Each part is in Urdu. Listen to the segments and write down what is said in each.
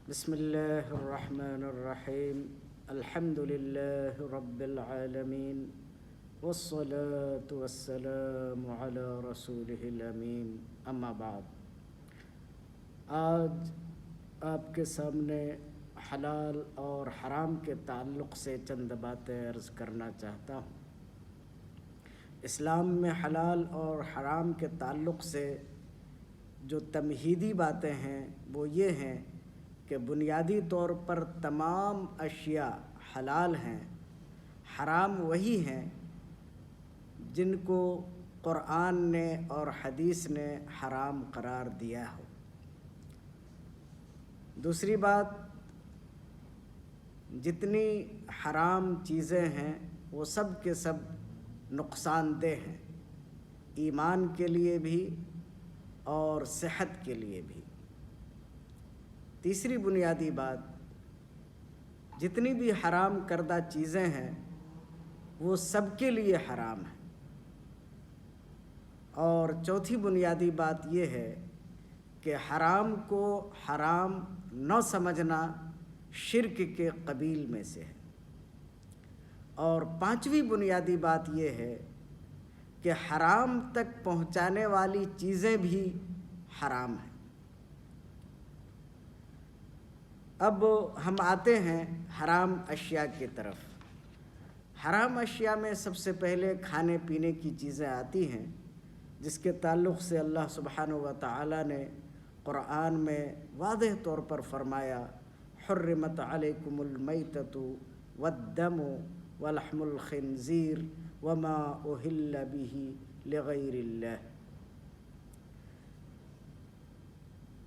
بسم اللہ الرحمن الرحیم الحمد للہ رب العالمین والصلاة والسلام علی رسولہ الامین اما بعد۔ آج آپ کے سامنے حلال اور حرام کے تعلق سے چند باتیں عرض کرنا چاہتا ہوں۔ اسلام میں حلال اور حرام کے تعلق سے جو تمہیدی باتیں ہیں وہ یہ ہیں کہ بنیادی طور پر تمام اشیاء حلال ہیں، حرام وہی ہیں جن کو قرآن نے اور حدیث نے حرام قرار دیا ہو۔ دوسری بات، جتنی حرام چیزیں ہیں وہ سب کے سب نقصان دہ ہیں، ایمان کے لیے بھی اور صحت کے لیے بھی۔ تیسری بنیادی بات، جتنی بھی حرام کردہ چیزیں ہیں وہ سب کے لیے حرام ہیں۔ اور چوتھی بنیادی بات یہ ہے کہ حرام کو حرام نہ سمجھنا شرک کے قبیل میں سے ہے۔ اور پانچویں بنیادی بات یہ ہے کہ حرام تک پہنچانے والی چیزیں بھی حرام ہیں۔ اب ہم آتے ہیں حرام اشیاء کی طرف۔ حرام اشیاء میں سب سے پہلے کھانے پینے کی چیزیں آتی ہیں، جس کے تعلق سے اللہ سبحانہ و تعالی نے قرآن میں واضح طور پر فرمایا، حرمت علیکم المیتۃ والدم ولحم الخنزیر وما اہل بہ لغیر اللہ۔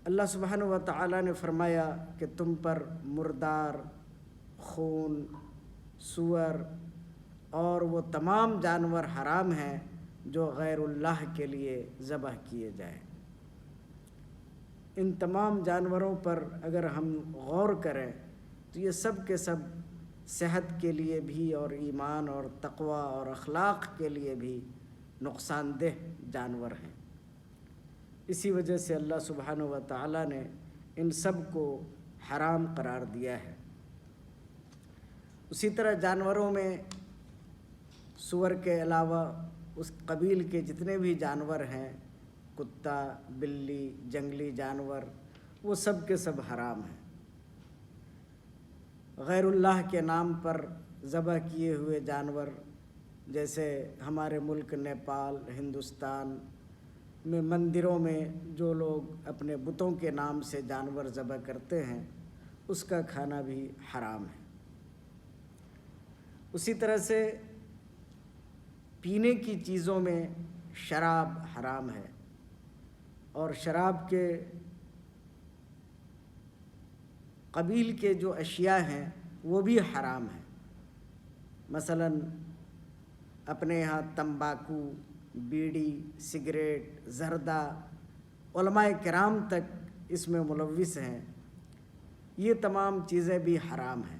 اللہ سبحانہ و تعالی نے فرمایا کہ تم پر مردار، خون، سور اور وہ تمام جانور حرام ہیں جو غیر اللہ کے لیے ذبح کیے جائیں۔ ان تمام جانوروں پر اگر ہم غور کریں تو یہ سب کے سب صحت کے لیے بھی اور ایمان اور تقوی اور اخلاق کے لیے بھی نقصان دہ جانور ہیں۔ اسی وجہ سے اللہ سبحانہ و تعالی نے ان سب کو حرام قرار دیا ہے۔ اسی طرح جانوروں میں سور کے علاوہ اس قبیل کے جتنے بھی جانور ہیں، کتا، بلی، جنگلی جانور، وہ سب کے سب حرام ہیں۔ غیر اللہ کے نام پر ذبح کیے ہوئے جانور، جیسے ہمارے ملک نیپال، ہندوستان میں مندروں میں جو لوگ اپنے بتوں کے نام سے جانور ذبح کرتے ہیں، اس کا کھانا بھی حرام ہے۔ اسی طرح سے پینے کی چیزوں میں شراب حرام ہے، اور شراب کے قبیل کے جو اشیاء ہیں وہ بھی حرام ہیں۔ مثلا اپنے یہاں تمباکو، بیڑی، سگریٹ، زردہ، علماء کرام تک اس میں ملوث ہیں۔ یہ تمام چیزیں بھی حرام ہیں،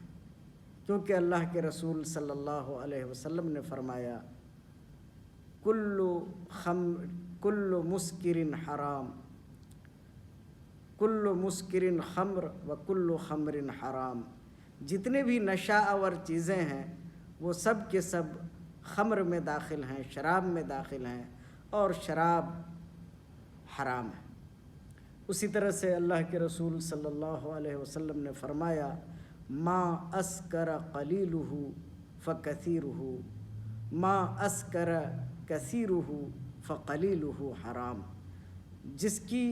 کیونکہ اللہ کے رسول صلی اللہ علیہ وسلم نے فرمایا، کل مسکر حرام، کل مسکر خمر و کل خمر حرام۔ جتنے بھی نشہ آور چیزیں ہیں وہ سب کے سب خمر میں داخل ہیں، شراب میں داخل ہیں، اور شراب حرام ہے۔ اسی طرح سے اللہ کے رسول صلی اللہ علیہ وسلم نے فرمایا، ما اسکر قلیلہ فکثیرہ، ما اسکر کثیرہ فقلیلہ حرام۔ جس کی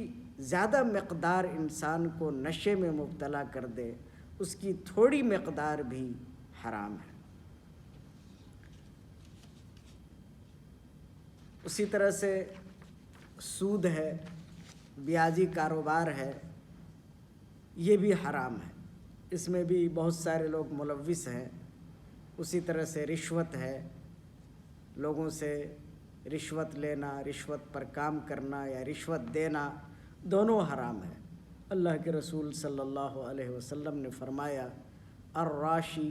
زیادہ مقدار انسان کو نشے میں مبتلا کر دے، اس کی تھوڑی مقدار بھی حرام ہے۔ اسی طرح سے سود ہے، بیاجی کاروبار ہے، یہ بھی حرام ہے، اس میں بھی بہت سارے لوگ ملوث ہیں۔ اسی طرح سے رشوت ہے، لوگوں سے رشوت لینا، رشوت پر کام کرنا یا رشوت دینا، دونوں حرام ہیں۔ اللہ کے رسول صلی اللہ علیہ وسلم نے فرمایا، الراشی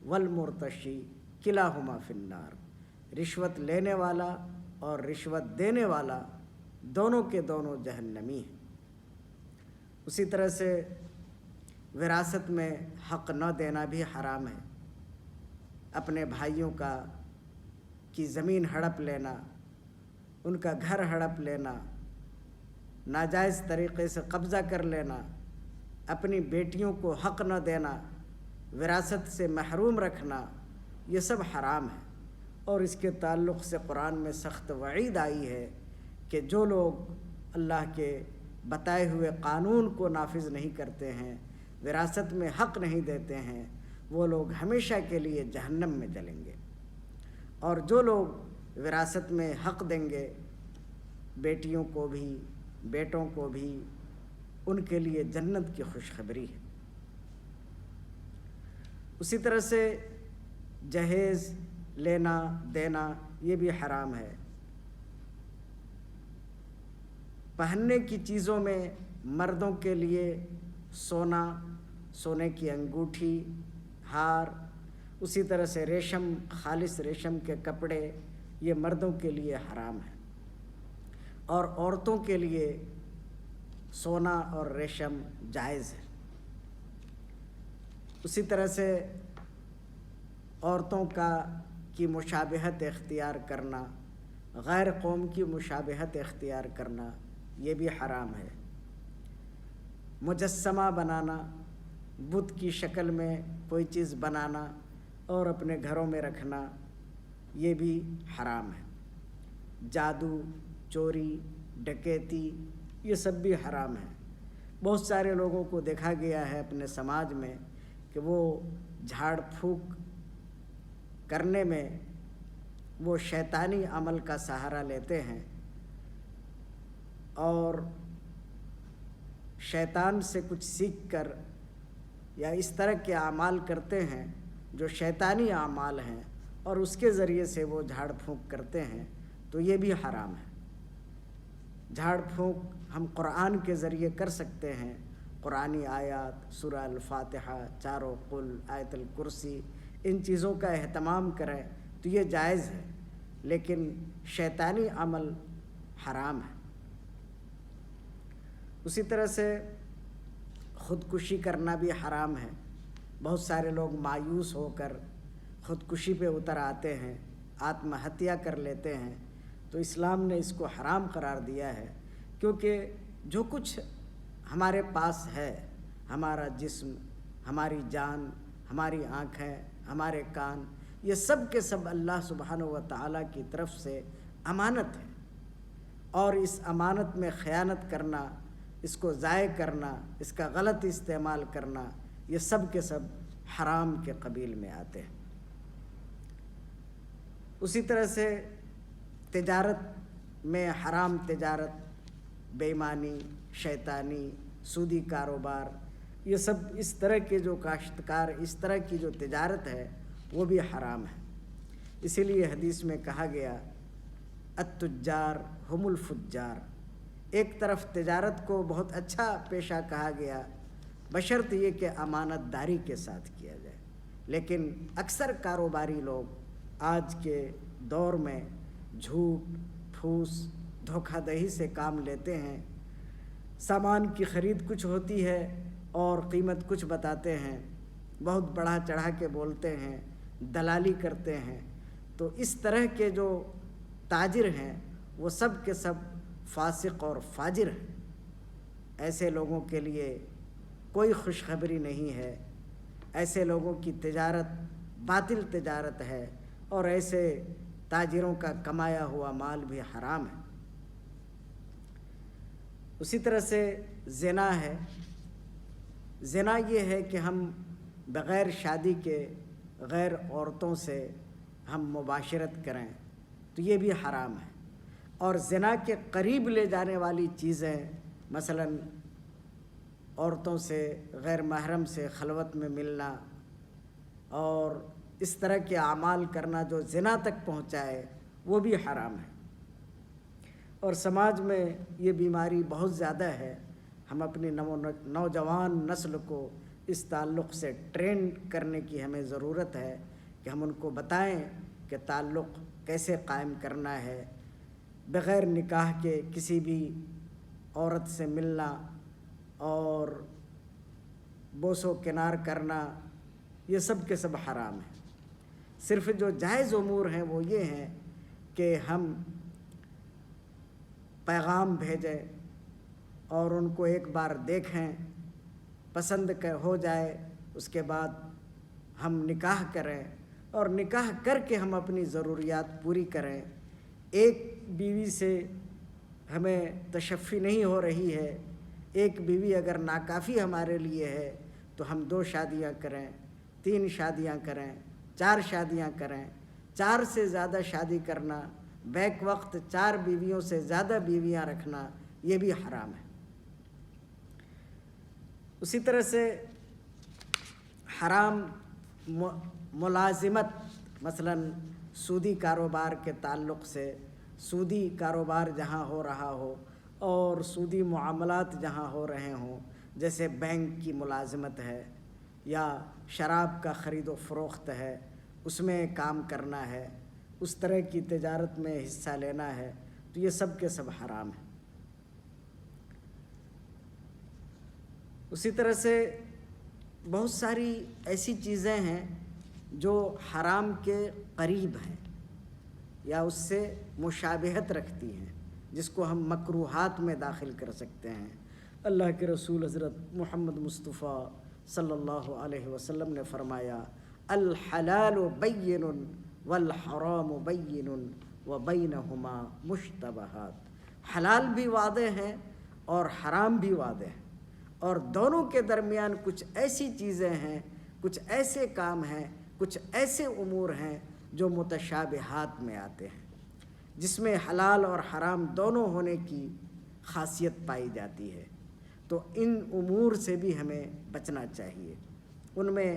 والمرتشی کلاہما فی النار۔ رشوت لینے والا اور رشوت دینے والا دونوں کے دونوں جہنمی ہیں۔ اسی طرح سے وراثت میں حق نہ دینا بھی حرام ہے۔ اپنے بھائیوں کی زمین ہڑپ لینا، ان کا گھر ہڑپ لینا، ناجائز طریقے سے قبضہ کر لینا، اپنی بیٹیوں کو حق نہ دینا، وراثت سے محروم رکھنا، یہ سب حرام ہے۔ اور اس کے تعلق سے قرآن میں سخت وعید آئی ہے کہ جو لوگ اللہ کے بتائے ہوئے قانون کو نافذ نہیں کرتے ہیں، وراثت میں حق نہیں دیتے ہیں، وہ لوگ ہمیشہ کے لیے جہنم میں جلیں گے۔ اور جو لوگ وراثت میں حق دیں گے، بیٹیوں کو بھی بیٹوں کو بھی، ان کے لیے جنت کی خوشخبری ہے۔ اسی طرح سے جہیز لینا دینا یہ بھی حرام ہے۔ پہننے کی چیزوں میں مردوں کے لیے سونا، سونے کی انگوٹھی، ہار، اسی طرح سے ریشم، خالص ریشم کے کپڑے، یہ مردوں کے لیے حرام ہے۔ اور عورتوں کے لیے سونا اور ریشم جائز ہے۔ اسی طرح سے عورتوں کی مشابہت اختیار کرنا، غیر قوم کی مشابہت اختیار کرنا، یہ بھی حرام ہے۔ مجسمہ بنانا، بت کی شکل میں کوئی چیز بنانا اور اپنے گھروں میں رکھنا، یہ بھی حرام ہے۔ جادو، چوری، ڈکیتی، یہ سب بھی حرام ہے۔ بہت سارے لوگوں کو دیکھا گیا ہے اپنے سماج میں کہ وہ جھاڑ پھونک کرنے میں وہ شیطانی عمل کا سہارا لیتے ہیں اور شیطان سے کچھ سیکھ کر یا اس طرح کے اعمال کرتے ہیں جو شیطانی اعمال ہیں، اور اس کے ذریعے سے وہ جھاڑ پھونک کرتے ہیں، تو یہ بھی حرام ہے۔ جھاڑ پھونک ہم قرآن کے ذریعے کر سکتے ہیں، قرآنی آیات، سورہ الفاتحہ، چاروں قل، آیت الکرسی، ان چیزوں کا اہتمام کریں تو یہ جائز ہے، لیکن شیطانی عمل حرام ہے۔ اسی طرح سے خودکشی کرنا بھی حرام ہے۔ بہت سارے لوگ مایوس ہو کر خودکشی پہ اتر آتے ہیں، آتم ہتیا کر لیتے ہیں، تو اسلام نے اس کو حرام قرار دیا ہے، کیونکہ جو کچھ ہمارے پاس ہے، ہمارا جسم، ہماری جان، ہماری آنکھیں، ہمارے کان، یہ سب کے سب اللہ سبحانہ و تعالیٰ کی طرف سے امانت ہے، اور اس امانت میں خیانت کرنا، اس کو ضائع کرنا، اس کا غلط استعمال کرنا، یہ سب کے سب حرام کے قبیل میں آتے ہیں۔ اسی طرح سے تجارت میں حرام تجارت، بے ایمانی، شیطانی، سودی کاروبار، یہ سب اس طرح کے جو کاشتکار، اس طرح کی جو تجارت ہے وہ بھی حرام ہے۔ اسی لیے حدیث میں کہا گیا التجار ہم الفجار، ایک طرف تجارت کو بہت اچھا پیشہ کہا گیا بشرط یہ کہ امانت داری کے ساتھ کیا جائے، لیکن اکثر کاروباری لوگ آج کے دور میں جھوٹ، پھوس، دھوکہ دہی سے کام لیتے ہیں۔ سامان کی خرید کچھ ہوتی ہے اور قیمت کچھ بتاتے ہیں، بہت بڑھا چڑھا کے بولتے ہیں، دلالی کرتے ہیں۔ تو اس طرح کے جو تاجر ہیں وہ سب کے سب فاسق اور فاجر ہیں۔ ایسے لوگوں کے لیے کوئی خوشخبری نہیں ہے، ایسے لوگوں کی تجارت باطل تجارت ہے، اور ایسے تاجروں کا کمایا ہوا مال بھی حرام ہے۔ اسی طرح سے زنا ہے۔ زنا یہ ہے کہ ہم بغیر شادی کے غیر عورتوں سے ہم مباشرت کریں، تو یہ بھی حرام ہے۔ اور زنا کے قریب لے جانے والی چیزیں، مثلاً عورتوں سے، غیر محرم سے خلوت میں ملنا اور اس طرح کے اعمال کرنا جو زنا تک پہنچائے، وہ بھی حرام ہے۔ اور سماج میں یہ بیماری بہت زیادہ ہے۔ ہم اپنی نوجوان نسل کو اس تعلق سے ٹرین کرنے کی ہمیں ضرورت ہے کہ ہم ان کو بتائیں کہ تعلق کیسے قائم کرنا ہے، بغیر نکاح کے کسی بھی عورت سے ملنا اور بوس و کنار کرنا، یہ سب کے سب حرام ہیں۔ صرف جو جائز امور ہیں وہ یہ ہیں کہ ہم پیغام بھیجیں اور ان کو ایک بار دیکھیں، پسند ہو جائے، اس کے بعد ہم نکاح کریں اور نکاح کر کے ہم اپنی ضروریات پوری کریں۔ ایک بیوی سے ہمیں تشفی نہیں ہو رہی ہے، ایک بیوی اگر ناکافی ہمارے لیے ہے تو ہم 2 شادیاں کریں، 3 شادیاں کریں، 4 شادیاں کریں۔ 4 سے زیادہ شادی کرنا، بیک وقت 4 بیویوں سے زیادہ بیویاں رکھنا، یہ بھی حرام ہے۔ اسی طرح سے حرام ملازمت، مثلا سودی کاروبار کے تعلق سے، سودی کاروبار جہاں ہو رہا ہو اور سودی معاملات جہاں ہو رہے ہوں، جیسے بینک کی ملازمت ہے یا شراب کا خرید و فروخت ہے، اس میں کام کرنا ہے، اس طرح کی تجارت میں حصہ لینا ہے، تو یہ سب کے سب حرام ہے۔ اسی طرح سے بہت ساری ایسی چیزیں ہیں جو حرام کے قریب ہیں یا اس سے مشابہت رکھتی ہیں، جس کو ہم مکروہات میں داخل کر سکتے ہیں۔ اللہ کے رسول حضرت محمد مصطفیٰ صلی اللہ علیہ وسلم نے فرمایا، الحلال بین والحرام بین وبینہما مشتبہات۔ حلال بھی واضح ہیں اور حرام بھی واضح ہیں، اور دونوں کے درمیان کچھ ایسی چیزیں ہیں، کچھ ایسے کام ہیں، کچھ ایسے امور ہیں جو متشابہات میں آتے ہیں، جس میں حلال اور حرام دونوں ہونے کی خاصیت پائی جاتی ہے۔ تو ان امور سے بھی ہمیں بچنا چاہیے۔ ان میں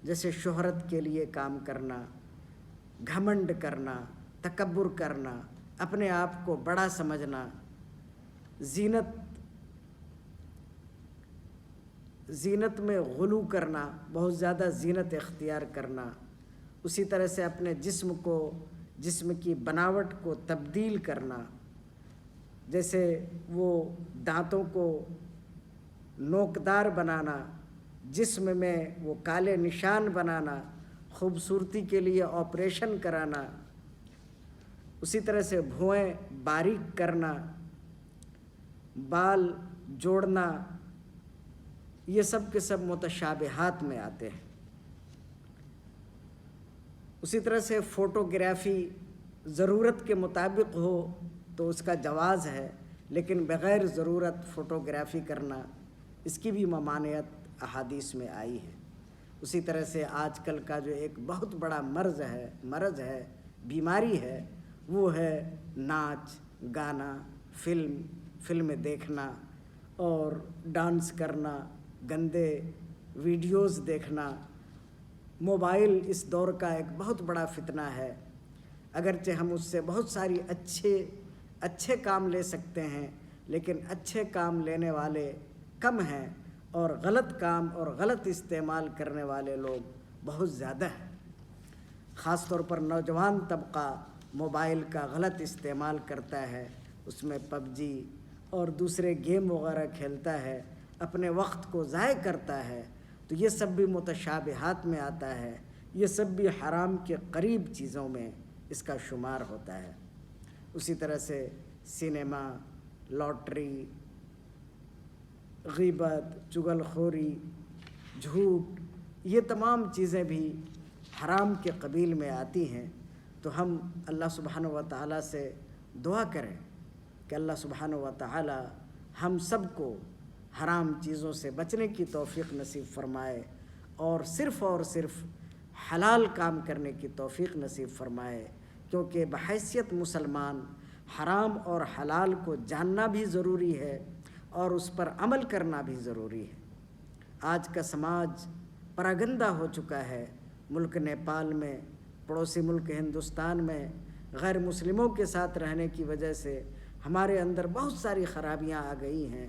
جیسے شہرت کے لیے کام کرنا، گھمنڈ کرنا، تکبر کرنا، اپنے آپ کو بڑا سمجھنا، زینت میں غلو کرنا، بہت زیادہ زینت اختیار کرنا، اسی طرح سے اپنے جسم کی بناوٹ کو تبدیل کرنا، جیسے وہ دانتوں کو نوکدار بنانا، جسم میں وہ کالے نشان بنانا، خوبصورتی کے لیے آپریشن کرانا، اسی طرح سے بھویں باریک کرنا، بال جوڑنا، یہ سب کے سب متشابہات میں آتے ہیں۔ اسی طرح سے فوٹوگرافی ضرورت کے مطابق ہو تو اس کا جواز ہے، لیکن بغیر ضرورت فوٹوگرافی کرنا، اس کی بھی ممانعت احادیث میں آئی ہے۔ اسی طرح سے آج کل کا جو ایک بہت بڑا مرض ہے، بیماری ہے، وہ ہے ناچ گانا، فلم دیکھنا اور ڈانس کرنا، گندے ویڈیوز دیکھنا۔ موبائل اس دور کا ایک بہت بڑا فتنہ ہے، اگرچہ ہم اس سے بہت ساری اچھے کام لے سکتے ہیں، لیکن اچھے کام لینے والے کم ہیں اور غلط کام اور غلط استعمال کرنے والے لوگ بہت زیادہ ہیں۔ خاص طور پر نوجوان طبقہ موبائل کا غلط استعمال کرتا ہے، اس میں پب جی اور دوسرے گیم وغیرہ کھیلتا ہے، اپنے وقت کو ضائع کرتا ہے، تو یہ سب بھی متشابہات میں آتا ہے، یہ سب بھی حرام کے قریب چیزوں میں اس کا شمار ہوتا ہے۔ اسی طرح سے سینما، لاٹری، غیبت، چغل خوری، جھوٹ، یہ تمام چیزیں بھی حرام کے قبیل میں آتی ہیں۔ تو ہم اللہ سبحانہ و تعالیٰ سے دعا کریں کہ اللہ سبحانہ و تعالیٰ ہم سب کو حرام چیزوں سے بچنے کی توفیق نصیب فرمائے اور صرف حلال کام کرنے کی توفیق نصیب فرمائے، کیونکہ بحیثیت مسلمان حرام اور حلال کو جاننا بھی ضروری ہے اور اس پر عمل کرنا بھی ضروری ہے۔ آج کا سماج پراگندہ ہو چکا ہے۔ ملک نیپال میں، پڑوسی ملک ہندوستان میں غیر مسلموں کے ساتھ رہنے کی وجہ سے ہمارے اندر بہت ساری خرابیاں آ گئی ہیں۔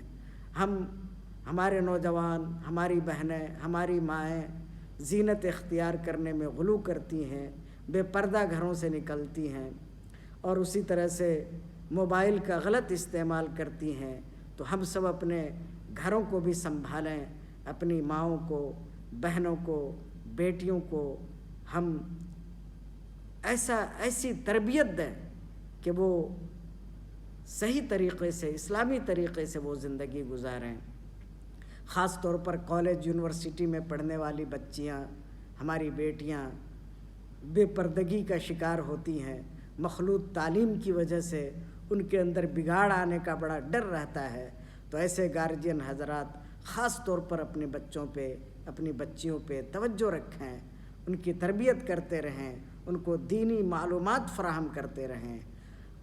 ہمارے نوجوان، ہماری بہنیں، ہماری مائیں زینت اختیار کرنے میں غلو کرتی ہیں، بے پردہ گھروں سے نکلتی ہیں اور اسی طرح سے موبائل کا غلط استعمال کرتی ہیں۔ تو ہم سب اپنے گھروں کو بھی سنبھالیں، اپنی ماؤں کو، بہنوں کو، بیٹیوں کو ہم ایسی تربیت دیں کہ وہ صحیح طریقے سے، اسلامی طریقے سے وہ زندگی گزاریں۔ خاص طور پر کالج یونیورسٹی میں پڑھنے والی بچیاں، ہماری بیٹیاں بے پردگی کا شکار ہوتی ہیں، مخلوط تعلیم کی وجہ سے ان کے اندر بگاڑ آنے کا بڑا ڈر رہتا ہے۔ تو ایسے گارجین حضرات خاص طور پر اپنے بچوں پہ، اپنی بچیوں پہ توجہ رکھیں، ان کی تربیت کرتے رہیں، ان کو دینی معلومات فراہم کرتے رہیں۔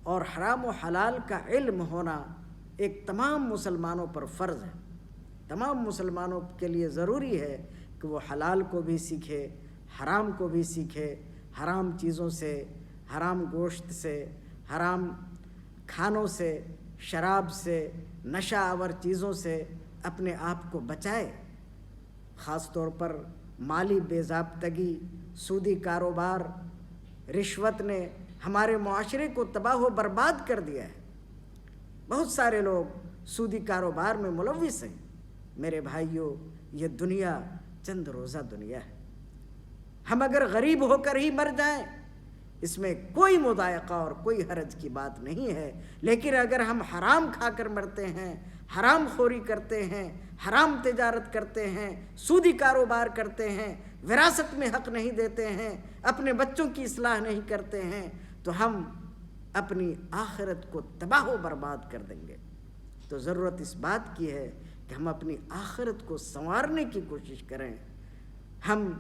اور حرام و حلال کا علم ہونا ایک تمام مسلمانوں پر فرض ہے۔ تمام مسلمانوں کے لیے ضروری ہے کہ وہ حلال کو بھی سیکھے، حرام کو بھی سیکھے، حرام چیزوں سے، حرام گوشت سے، حرام کھانوں سے، شراب سے، نشہ آور چیزوں سے اپنے آپ کو بچائے۔ خاص طور پر مالی بے ضابطگی، سودی کاروبار، رشوت نے ہمارے معاشرے کو تباہ و برباد کر دیا ہے۔ بہت سارے لوگ سودی کاروبار میں ملوث ہیں۔ میرے بھائیوں، یہ دنیا چند روزہ دنیا ہے۔ ہم اگر غریب ہو کر ہی مر جائیں اس میں کوئی مضائقہ اور کوئی حرج کی بات نہیں ہے، لیکن اگر ہم حرام کھا کر مرتے ہیں، حرام خوری کرتے ہیں، حرام تجارت کرتے ہیں، سودی کاروبار کرتے ہیں، وراثت میں حق نہیں دیتے ہیں، اپنے بچوں کی اصلاح نہیں کرتے ہیں، تو ہم اپنی آخرت کو تباہ و برباد کر دیں گے۔ تو ضرورت اس بات کی ہے کہ ہم اپنی آخرت کو سنوارنے کی کوشش کریں، ہم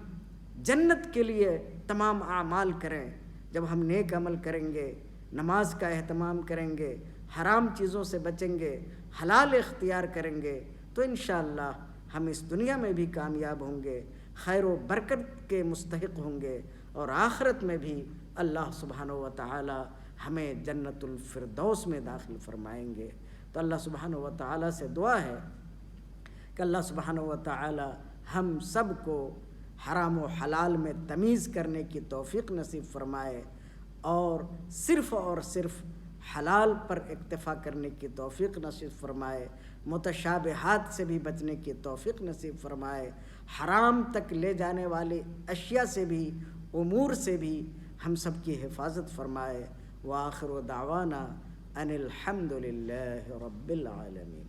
جنت کے لیے تمام اعمال کریں۔ جب ہم نیک عمل کریں گے، نماز کا اہتمام کریں گے، حرام چیزوں سے بچیں گے، حلال اختیار کریں گے، تو انشاءاللہ ہم اس دنیا میں بھی کامیاب ہوں گے، خیر و برکت کے مستحق ہوں گے، اور آخرت میں بھی اللہ سبحانہ و تعالی ہمیں جنت الفردوس میں داخل فرمائیں گے۔ تو اللہ سبحانہ و تعالی سے دعا ہے کہ اللہ سبحانہ و تعالی ہم سب کو حرام و حلال میں تمیز کرنے کی توفیق نصیب فرمائے، اور صرف حلال پر اکتفا کرنے کی توفیق نصیب فرمائے، متشابہات سے بھی بچنے کی توفیق نصیب فرمائے، حرام تک لے جانے والی اشیاء سے بھی، امور سے بھی ہم سب کی حفاظت فرمائے۔ وآخر دعوانا ان الحمد للہ رب العالمین۔